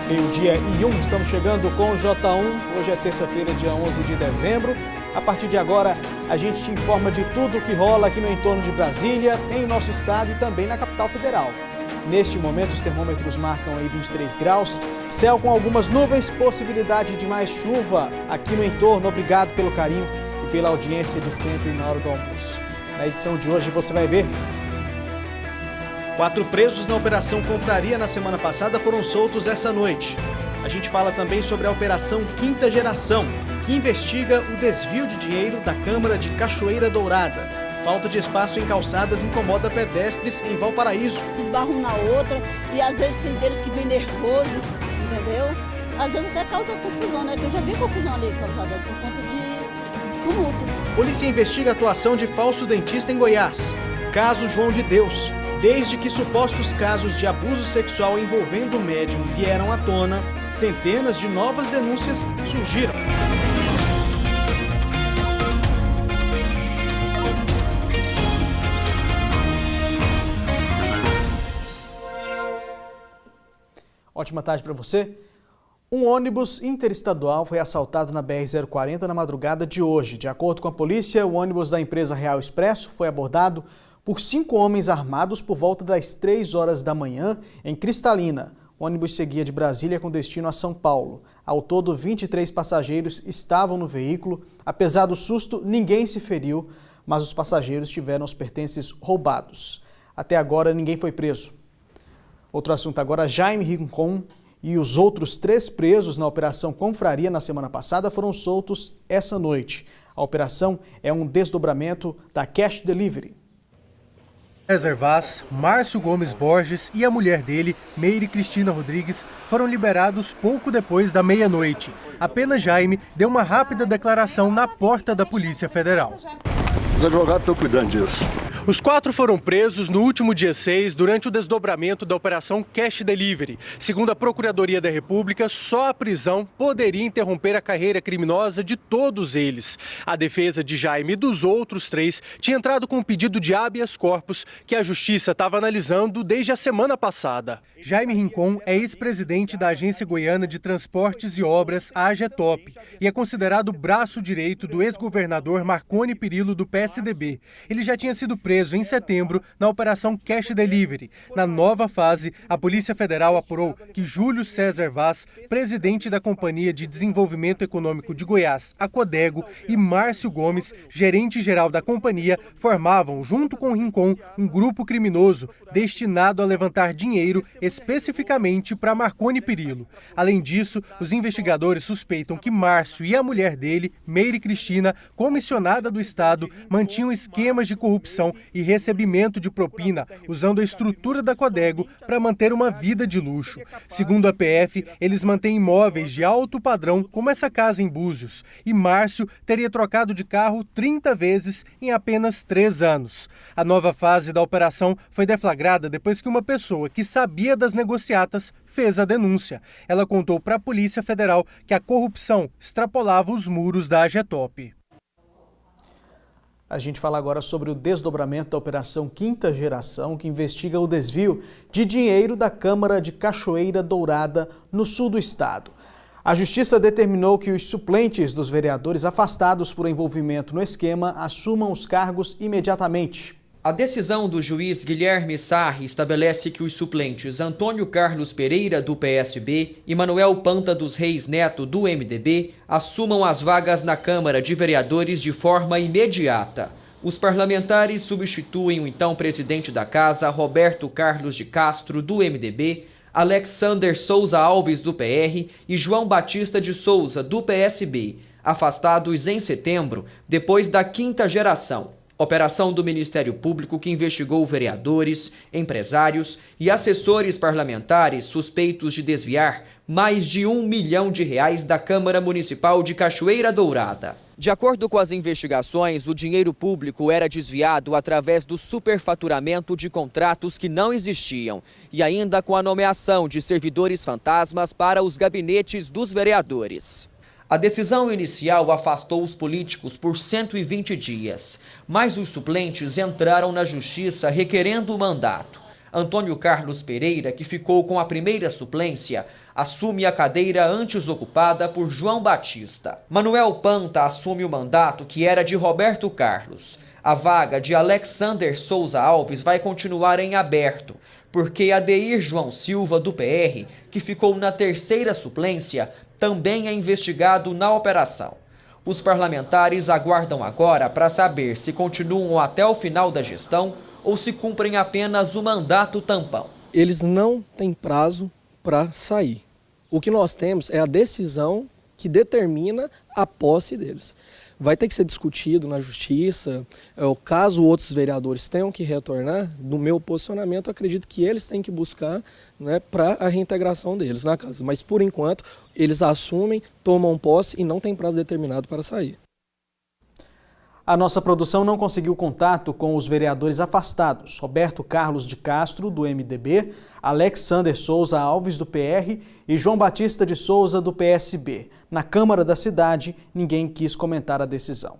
Meio-dia e 1, estamos chegando com o J1. Hoje é terça-feira, dia 11 de dezembro. A partir de agora, a gente te informa de tudo o que rola aqui no entorno de Brasília, em nosso estado e também na capital federal. Neste momento, os termômetros marcam aí 23 graus, céu com algumas nuvens, possibilidade de mais chuva aqui no entorno. Obrigado pelo carinho e pela audiência de sempre na hora do almoço. Na edição de hoje você vai ver: 4 presos na Operação Confraria na semana passada foram soltos essa noite. A gente fala também sobre a Operação Quinta Geração, que investiga o desvio de dinheiro da Câmara de Cachoeira Dourada. Falta de espaço em calçadas incomoda pedestres em Valparaíso. Esbarram na outra e às vezes tem deles que vem nervoso, entendeu? Às vezes até causa confusão, né? Que eu já vi confusão ali causada por conta de tumulto. Polícia investiga a atuação de falso dentista em Goiás. Caso João de Deus. Desde que supostos casos de abuso sexual envolvendo o médium vieram à tona, centenas de novas denúncias surgiram. Ótima tarde para você. Um ônibus interestadual foi assaltado na BR-040 na madrugada de hoje. De acordo com a polícia, o ônibus da empresa Real Expresso foi abordado por 5 homens armados por volta das 3 horas da manhã em Cristalina. O ônibus seguia de Brasília com destino a São Paulo. Ao todo, 23 passageiros estavam no veículo. Apesar do susto, ninguém se feriu, mas os passageiros tiveram os pertences roubados. Até agora, ninguém foi preso. Outro assunto agora: Jaime Rincon e os outros 3 presos na Operação Confraria na semana passada foram soltos essa noite. A operação é um desdobramento da Cash Delivery. César Vaz, Márcio Gomes Borges e a mulher dele, Meire Cristina Rodrigues, foram liberados pouco depois da meia-noite. Apenas Jaime deu uma rápida declaração na porta da Polícia Federal. Os advogados estão cuidando disso. Os 4 foram presos no último dia 6, durante o desdobramento da Operação Cash Delivery. Segundo a Procuradoria da República, só a prisão poderia interromper a carreira criminosa de todos eles. A defesa de Jaime e dos outros 3 tinha entrado com um pedido de habeas corpus que a Justiça estava analisando desde a semana passada. Jaime Rincon é ex-presidente da Agência Goiana de Transportes e Obras, a AGETOP, e é considerado o braço direito do ex-governador Marconi Perillo, do PSDB. Ele já tinha sido preso em setembro na Operação Cash Delivery. Na nova fase, a Polícia Federal apurou que Júlio César Vaz, presidente da Companhia de Desenvolvimento Econômico de Goiás, a Codego, e Márcio Gomes, gerente-geral da companhia, formavam, junto com Rincon, um grupo criminoso destinado a levantar dinheiro especificamente para Marconi Perillo. Além disso, os investigadores suspeitam que Márcio e a mulher dele, Meire Cristina, comissionada do Estado, mantinham esquemas de corrupção e recebimento de propina, usando a estrutura da Codego para manter uma vida de luxo. Segundo a PF, eles mantêm imóveis de alto padrão, como essa casa em Búzios, e Márcio teria trocado de carro 30 vezes em apenas 3 anos. A nova fase da operação foi deflagrada depois que uma pessoa que sabia das negociatas fez a denúncia. Ela contou para a Polícia Federal que a corrupção extrapolava os muros da AGETOP. A gente fala agora sobre o desdobramento da Operação Quinta Geração, que investiga o desvio de dinheiro da Câmara de Cachoeira Dourada, no sul do estado. A Justiça determinou que os suplentes dos vereadores afastados por envolvimento no esquema assumam os cargos imediatamente. A decisão do juiz Guilherme Sarri estabelece que os suplentes Antônio Carlos Pereira, do PSB, e Manuel Panta dos Reis Neto, do MDB, assumam as vagas na Câmara de Vereadores de forma imediata. Os parlamentares substituem o então presidente da Casa, Roberto Carlos de Castro, do MDB, Alexander Souza Alves, do PR, e João Batista de Souza, do PSB, afastados em setembro, depois da Quinta Geração. Operação do Ministério Público que investigou vereadores, empresários e assessores parlamentares suspeitos de desviar mais de R$1 milhão da Câmara Municipal de Cachoeira Dourada. De acordo com as investigações, o dinheiro público era desviado através do superfaturamento de contratos que não existiam e ainda com a nomeação de servidores fantasmas para os gabinetes dos vereadores. A decisão inicial afastou os políticos por 120 dias, mas os suplentes entraram na justiça requerendo o mandato. Antônio Carlos Pereira, que ficou com a primeira suplência, assume a cadeira antes ocupada por João Batista. Manuel Panta assume o mandato que era de Roberto Carlos. A vaga de Alexander Souza Alves vai continuar em aberto, porque Adeir João Silva, do PR, que ficou na terceira suplência, também é investigado na operação. Os parlamentares aguardam agora para saber se continuam até o final da gestão ou se cumprem apenas o mandato tampão. Eles não têm prazo para sair. O que nós temos é a decisão que determina a posse deles. Vai ter que ser discutido na justiça, caso outros vereadores tenham que retornar, no meu posicionamento, acredito que eles têm que buscar, né, para a reintegração deles na casa. Mas, por enquanto, eles assumem, tomam posse e não tem prazo determinado para sair. A nossa produção não conseguiu contato com os vereadores afastados, Roberto Carlos de Castro, do MDB, Alexander Souza Alves, do PR e João Batista de Souza, do PSB. Na Câmara da cidade, ninguém quis comentar a decisão.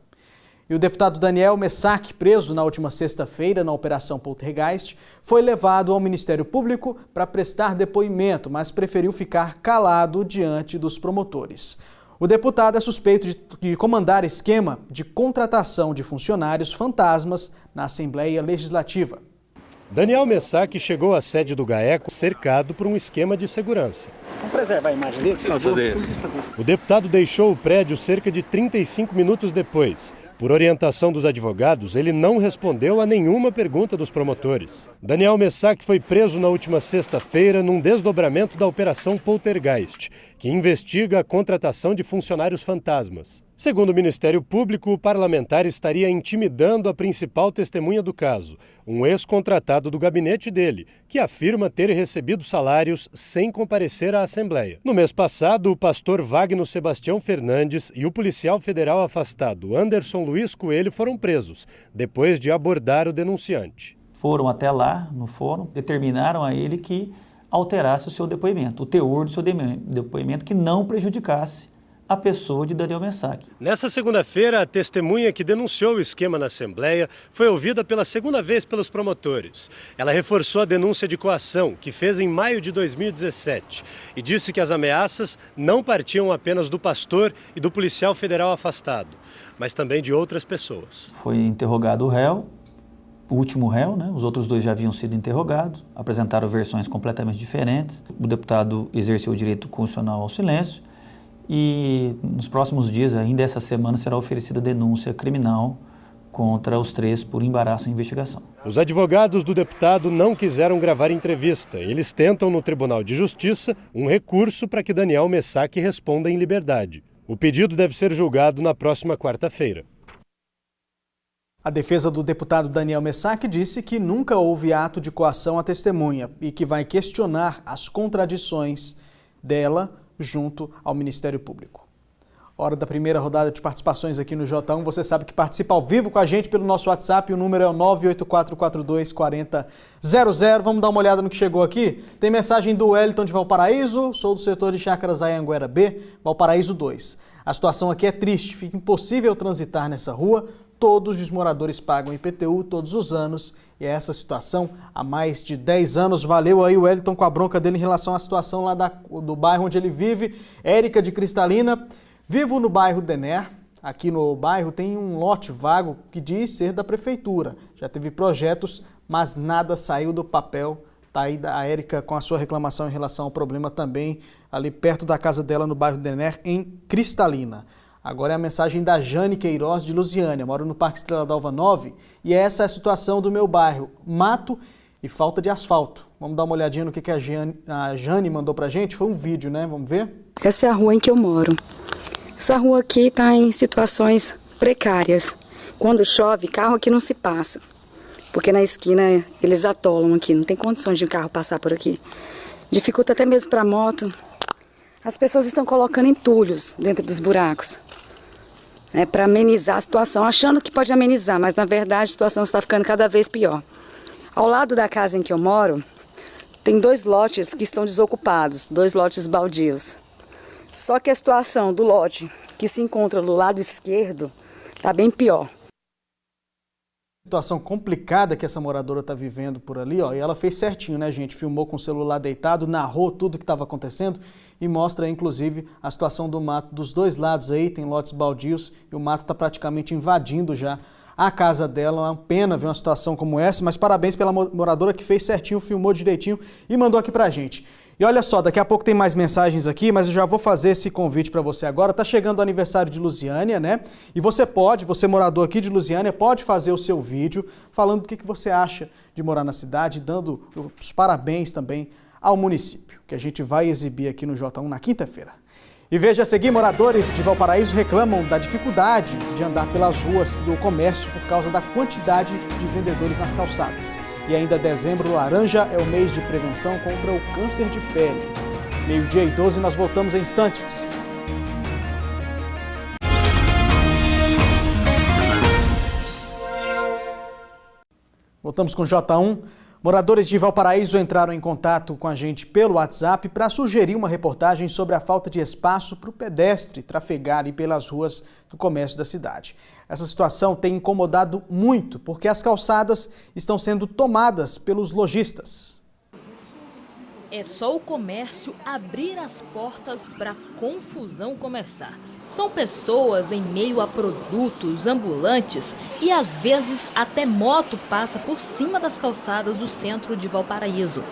E o deputado Daniel Messac, preso na última sexta-feira na Operação Poltergeist, foi levado ao Ministério Público para prestar depoimento, mas preferiu ficar calado diante dos promotores. O deputado é suspeito de comandar esquema de contratação de funcionários fantasmas na Assembleia Legislativa. Daniel Messac chegou à sede do GAECO cercado por um esquema de segurança. Vamos preservar a imagem dele, por favor. O deputado deixou o prédio cerca de 35 minutos depois. Por orientação dos advogados, ele não respondeu a nenhuma pergunta dos promotores. Daniel Messac foi preso na última sexta-feira num desdobramento da Operação Poltergeist, que investiga a contratação de funcionários fantasmas. Segundo o Ministério Público, o parlamentar estaria intimidando a principal testemunha do caso, um ex-contratado do gabinete dele, que afirma ter recebido salários sem comparecer à Assembleia. No mês passado, o pastor Wagner Sebastião Fernandes e o policial federal afastado Anderson Luiz Coelho foram presos, depois de abordar o denunciante. Foram até lá, no fórum, determinaram a ele que alterasse o seu depoimento, o teor do seu depoimento, que não prejudicasse a pessoa de Daniel Messac. Nessa segunda-feira, a testemunha que denunciou o esquema na Assembleia foi ouvida pela segunda vez pelos promotores. Ela reforçou a denúncia de coação, que fez em maio de 2017, e disse que as ameaças não partiam apenas do pastor e do policial federal afastado, mas também de outras pessoas. Foi interrogado o réu, o último réu, né? Os outros dois já haviam sido interrogados, apresentaram versões completamente diferentes. O deputado exerceu o direito constitucional ao silêncio, e nos próximos dias, ainda essa semana, será oferecida denúncia criminal contra os três por embaraço em investigação. Os advogados do deputado não quiseram gravar entrevista. Eles tentam no Tribunal de Justiça um recurso para que Daniel Messac responda em liberdade. O pedido deve ser julgado na próxima quarta-feira. A defesa do deputado Daniel Messac disse que nunca houve ato de coação à testemunha e que vai questionar as contradições dela junto ao Ministério Público. Hora da primeira rodada de participações aqui no J1. Você sabe que participa ao vivo com a gente pelo nosso WhatsApp. O número é o 984424000. Vamos dar uma olhada no que chegou aqui. Tem mensagem do Wellington de Valparaíso. Sou do setor de Chácaras Anhanguera B, Valparaíso 2. A situação aqui é triste. Fica impossível transitar nessa rua. Todos os moradores pagam IPTU todos os anos. E é essa situação há mais de 10 anos. Valeu aí o Wellington com a bronca dele em relação à situação lá do bairro onde ele vive. Érica de Cristalina. Vivo no bairro Dener. Aqui no bairro tem um lote vago que diz ser da prefeitura. Já teve projetos, mas nada saiu do papel. Está aí a Érica com a sua reclamação em relação ao problema também ali perto da casa dela no bairro Dener, em Cristalina. Agora é a mensagem da Jane Queiroz de Lusiânia. Moro no Parque Estrela d'Alva 9 e essa é a situação do meu bairro. Mato e falta de asfalto. Vamos dar uma olhadinha no que a Jane mandou pra gente. Foi um vídeo, né? Vamos ver? Essa é a rua em que eu moro. Essa rua aqui está em situações precárias. Quando chove, carro aqui não se passa. Porque na esquina eles atolam aqui. Não tem condições de um carro passar por aqui. Dificulta até mesmo para moto. As pessoas estão colocando entulhos dentro dos buracos, né, para amenizar a situação, achando que pode amenizar, mas na verdade a situação está ficando cada vez pior. Ao lado da casa em que eu moro, tem 2 lotes que estão desocupados, 2 lotes baldios. Só que a situação do lote que se encontra do lado esquerdo está bem pior. Situação complicada que essa moradora está vivendo por ali, ó, e ela fez certinho, né, gente? Filmou com o celular deitado, narrou tudo que estava acontecendo e mostra, inclusive, a situação do mato dos dois lados aí, tem lotes baldios e o mato está praticamente invadindo já a casa dela. É uma pena ver uma situação como essa, mas parabéns pela moradora que fez certinho, filmou direitinho e mandou aqui pra gente. E olha só, daqui a pouco tem mais mensagens aqui, mas eu já vou fazer esse convite para você agora. Tá chegando o aniversário de Lusiânia, né? E você morador aqui de Lusiânia, pode fazer o seu vídeo falando do que você acha de morar na cidade, dando os parabéns também ao município, que a gente vai exibir aqui no J1 na quinta-feira. E veja a seguir, moradores de Valparaíso reclamam da dificuldade de andar pelas ruas do comércio por causa da quantidade de vendedores nas calçadas. E ainda dezembro laranja é o mês de prevenção contra o câncer de pele. 12h12, nós voltamos em instantes. Voltamos com o J1. Moradores de Valparaíso entraram em contato com a gente pelo WhatsApp para sugerir uma reportagem sobre a falta de espaço para o pedestre trafegar ali pelas ruas do comércio da cidade. Essa situação tem incomodado muito porque as calçadas estão sendo tomadas pelos lojistas. É só o comércio abrir as portas para a confusão começar. São pessoas em meio a produtos, ambulantes e às vezes até moto passa por cima das calçadas do centro de Valparaíso.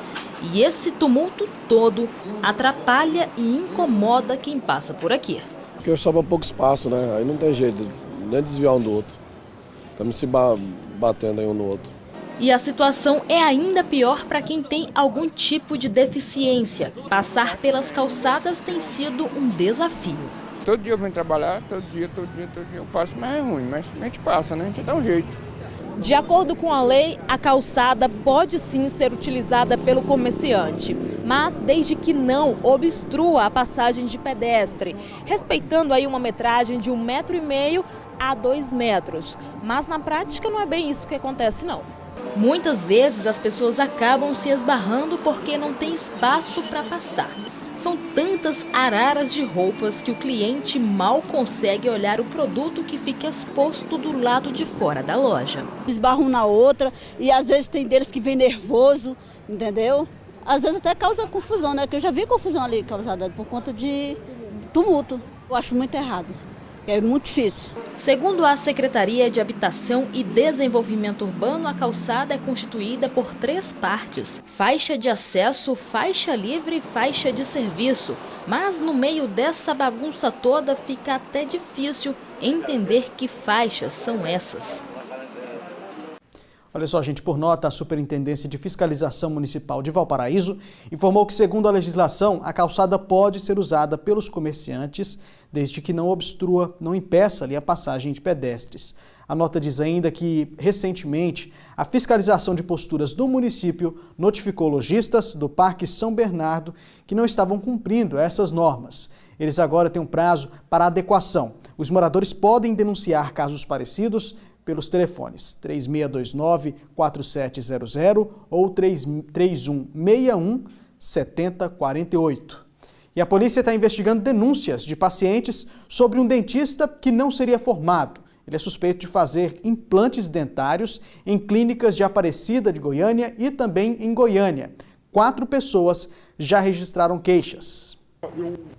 E esse tumulto todo atrapalha e incomoda quem passa por aqui. Porque sobra pouco espaço, né? Aí não tem jeito, nem desviar um do outro. Estamos se batendo aí um no outro. E a situação é ainda pior para quem tem algum tipo de deficiência. Passar pelas calçadas tem sido um desafio. Todo dia eu venho trabalhar, todo dia eu passo, mas é ruim, mas a gente passa, né? A gente dá um jeito. De acordo com a lei, a calçada pode sim ser utilizada pelo comerciante, mas desde que não obstrua a passagem de pedestre, respeitando aí uma metragem de 1,5 m a 2 metros. Mas na prática não é bem isso que acontece, não. Muitas vezes as pessoas acabam se esbarrando porque não tem espaço para passar. São tantas araras de roupas que o cliente mal consegue olhar o produto que fica exposto do lado de fora da loja. Esbarram na outra e às vezes tem deles que vem nervoso, entendeu? Às vezes até causa confusão, né? Que eu já vi confusão ali causada por conta de tumulto. Eu acho muito errado. É muito difícil. Segundo a Secretaria de Habitação e Desenvolvimento Urbano, a calçada é constituída por 3 partes: faixa de acesso, faixa livre e faixa de serviço. Mas no meio dessa bagunça toda fica até difícil entender que faixas são essas. Olha só, gente, por nota, a Superintendência de Fiscalização Municipal de Valparaíso informou que, segundo a legislação, a calçada pode ser usada pelos comerciantes, desde que não obstrua, não impeça ali a passagem de pedestres. A nota diz ainda que, recentemente, a fiscalização de posturas do município notificou lojistas do Parque São Bernardo que não estavam cumprindo essas normas. Eles agora têm um prazo para adequação. Os moradores podem denunciar casos parecidos pelos telefones 3629-4700 ou 3161-7048. E a polícia está investigando denúncias de pacientes sobre um dentista que não seria formado. Ele é suspeito de fazer implantes dentários em clínicas de Aparecida de Goiânia e também em Goiânia. 4 pessoas já registraram queixas.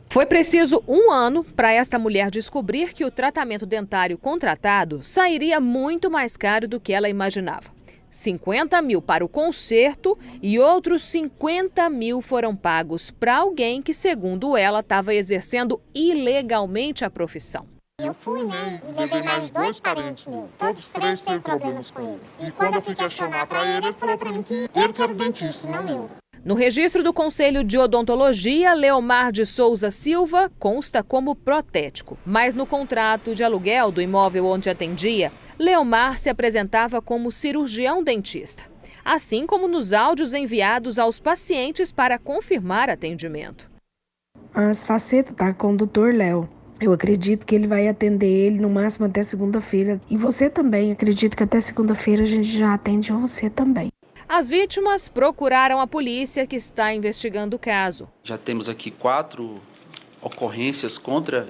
Foi preciso 1 ano para esta mulher descobrir que o tratamento dentário contratado sairia muito mais caro do que ela imaginava. 50 mil para o conserto e outros 50 mil foram pagos para alguém que, segundo ela, estava exercendo ilegalmente a profissão. Eu fui, né? Levei mais 2 parentes meus. Todos 3 têm problemas com ele. E quando eu fui questionar para ele, ele falou para mim que ele que era o dentista, não eu. No registro do Conselho de Odontologia, Leomar de Souza Silva consta como protético. Mas no contrato de aluguel do imóvel onde atendia, Leomar se apresentava como cirurgião dentista. Assim como nos áudios enviados aos pacientes para confirmar atendimento. As facetas tá com o Dr. Léo. Eu acredito que ele vai atender ele no máximo até segunda-feira. E você também, acredito que até segunda-feira a gente já atende você também. As vítimas procuraram a polícia, que está investigando o caso. Já temos aqui 4 ocorrências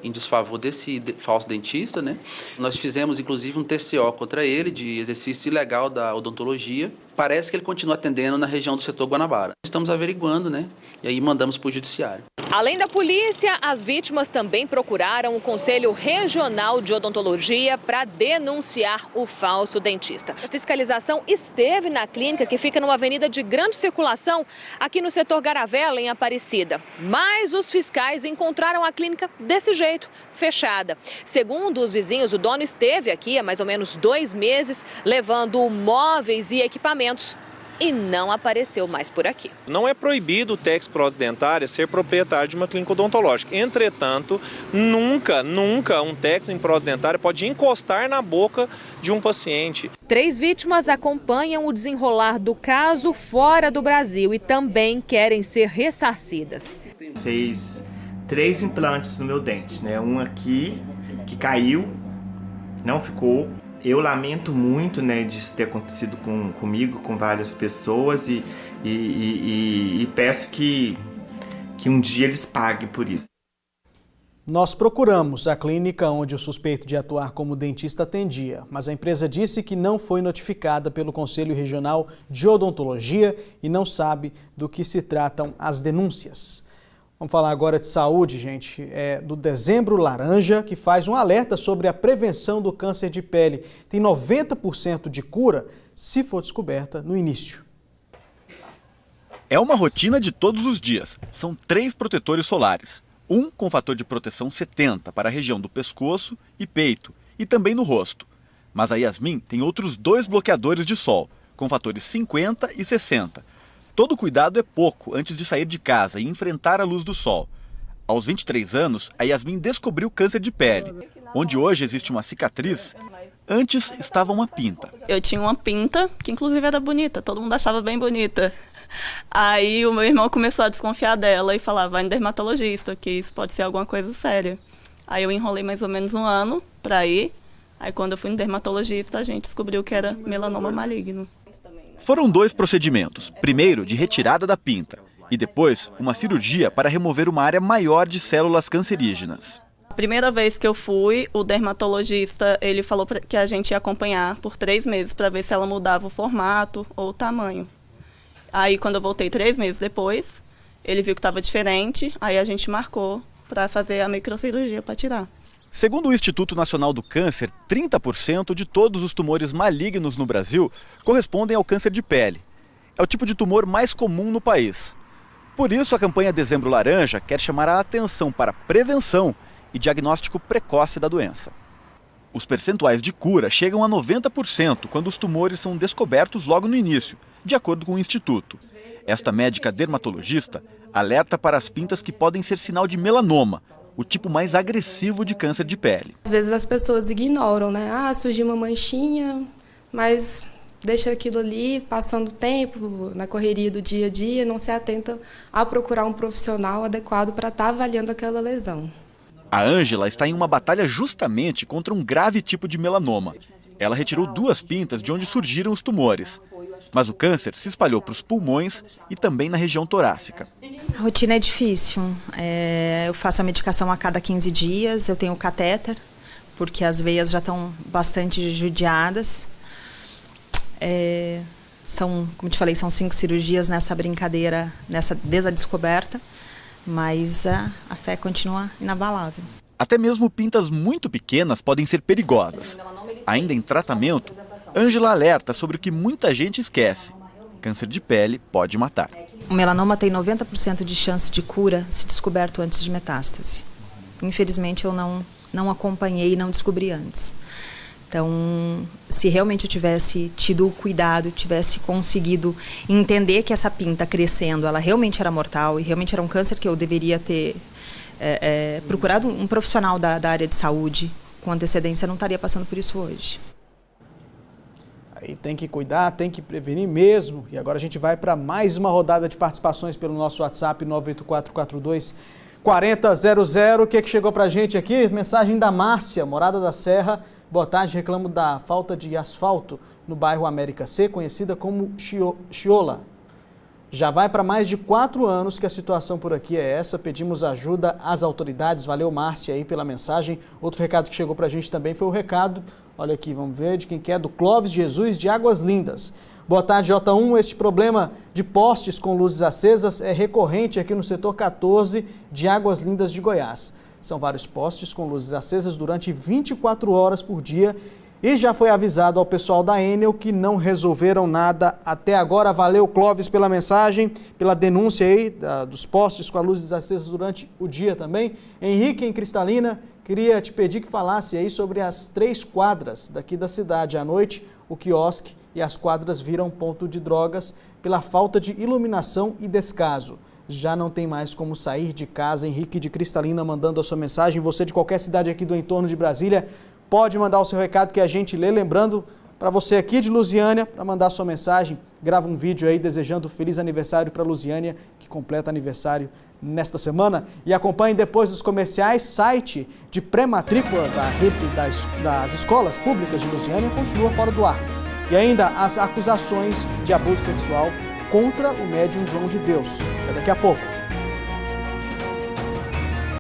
em desfavor desse falso dentista, né? Nós fizemos, inclusive, um TCO contra ele de exercício ilegal da odontologia. Parece que ele continua atendendo na região do setor Guanabara. Estamos averiguando, né? E aí mandamos para o judiciário. Além da polícia, as vítimas também procuraram o Conselho Regional de Odontologia para denunciar o falso dentista. A fiscalização esteve na clínica, que fica numa avenida de grande circulação, aqui no setor Garavela, em Aparecida. Mas os fiscais encontraram a clínica desse jeito, fechada. Segundo os vizinhos, o dono esteve aqui há mais ou menos 2 meses, levando móveis e equipamentos, e não apareceu mais por aqui. Não é proibido o técnico prótese dentária ser proprietário de uma clínica odontológica. Entretanto, nunca um técnico em prótese dentária pode encostar na boca de um paciente. 3 vítimas acompanham o desenrolar do caso fora do Brasil e também querem ser ressarcidas. Fez 3 implantes no meu dente, né? Um aqui que caiu, não ficou. Eu lamento muito, né, disso ter acontecido comigo, com várias pessoas e peço que um dia eles paguem por isso. Nós procuramos a clínica onde o suspeito de atuar como dentista atendia, mas a empresa disse que não foi notificada pelo Conselho Regional de Odontologia e não sabe do que se tratam as denúncias. Vamos falar agora de saúde, gente, do Dezembro Laranja, que faz um alerta sobre a prevenção do câncer de pele. Tem 90% de cura se for descoberta no início. É uma rotina de todos os dias. São 3 protetores solares. Um com fator de proteção 70 para a região do pescoço e peito, e também no rosto. Mas a Yasmin tem outros 2 bloqueadores de sol, com fatores 50 e 60. Todo cuidado é pouco antes de sair de casa e enfrentar a luz do sol. Aos 23 anos, a Yasmin descobriu câncer de pele, onde hoje existe uma cicatriz. Antes estava uma pinta. Eu tinha uma pinta, que inclusive era bonita, todo mundo achava bem bonita. Aí o meu irmão começou a desconfiar dela e falava, vai no dermatologista, que isso pode ser alguma coisa séria. Aí eu enrolei mais ou menos 1 ano para ir. Aí quando eu fui no dermatologista, a gente descobriu que era melanoma maligno. Foram 2 procedimentos, primeiro de retirada da pinta e depois uma cirurgia para remover uma área maior de células cancerígenas. A primeira vez que eu fui, o dermatologista ele falou que a gente ia acompanhar por 3 meses para ver se ela mudava o formato ou o tamanho. Aí quando eu voltei 3 meses depois, ele viu que estava diferente, aí a gente marcou para fazer a microcirurgia para tirar. Segundo o Instituto Nacional do Câncer, 30% de todos os tumores malignos no Brasil correspondem ao câncer de pele. É o tipo de tumor mais comum no país. Por isso, a campanha Dezembro Laranja quer chamar a atenção para a prevenção e diagnóstico precoce da doença. Os percentuais de cura chegam a 90% quando os tumores são descobertos logo no início, de acordo com o Instituto. Esta médica dermatologista alerta para as pintas que podem ser sinal de melanoma, o tipo mais agressivo de câncer de pele. Às vezes as pessoas ignoram, né? Surgiu uma manchinha, mas deixa aquilo ali, passando o tempo, na correria do dia a dia, não se atenta a procurar um profissional adequado para estar avaliando aquela lesão. A Ângela está em uma batalha justamente contra um grave tipo de melanoma. Ela retirou 2 pintas de onde surgiram os tumores. Mas o câncer se espalhou para os pulmões e também na região torácica. A rotina é difícil. Eu faço a medicação a cada 15 dias, eu tenho o catéter, porque as veias já estão bastante judiadas. Como te falei, são 5 cirurgias nessa brincadeira, desde a descoberta, mas a fé continua inabalável. Até mesmo pintas muito pequenas podem ser perigosas. Ainda em tratamento, Ângela alerta sobre o que muita gente esquece. Câncer de pele pode matar. O melanoma tem 90% de chance de cura se descoberto antes de metástase. Infelizmente eu não acompanhei e não descobri antes. Então, se realmente eu tivesse tido o cuidado, tivesse conseguido entender que essa pinta crescendo, ela realmente era mortal e realmente era um câncer que eu deveria ter procurado um profissional da área de saúde com antecedência, eu não estaria passando por isso hoje. Aí tem que cuidar, tem que prevenir mesmo. E agora a gente vai para mais uma rodada de participações pelo nosso WhatsApp 98442-4000. O que é que chegou para a gente aqui? Mensagem da Márcia, Morada da Serra. Boa tarde, reclamo da falta de asfalto no bairro América C, conhecida como Chiola. Já vai para mais de 4 anos que a situação por aqui é essa. Pedimos ajuda às autoridades. Valeu, Márcia, aí pela mensagem. Outro recado que chegou para a gente também foi o recado, olha aqui, vamos ver de quem que é, do Clóvis Jesus de Águas Lindas. Boa tarde, J1. Este problema de postes com luzes acesas é recorrente aqui no setor 14 de Águas Lindas de Goiás. São vários postes com luzes acesas durante 24 horas por dia e já foi avisado ao pessoal da Enel que não resolveram nada até agora. Valeu, Clóvis, pela mensagem, pela denúncia aí dos postes com as luzes acesas durante o dia também. Henrique, em Cristalina, queria te pedir que falasse aí sobre as 3 quadras daqui da cidade. À noite, o quiosque e as quadras viram ponto de drogas pela falta de iluminação e descaso. Já não tem mais como sair de casa. Henrique de Cristalina mandando a sua mensagem. Você de qualquer cidade aqui do entorno de Brasília pode mandar o seu recado que a gente lê. Lembrando, para você aqui de Lusiânia, para mandar a sua mensagem, grava um vídeo aí desejando feliz aniversário para Lusiânia, que completa aniversário nesta semana. E acompanhe depois dos comerciais, site de pré-matrícula da rede das escolas públicas de Lusiânia continua fora do ar. E ainda as acusações de abuso sexual contra o médium João de Deus. É daqui a pouco.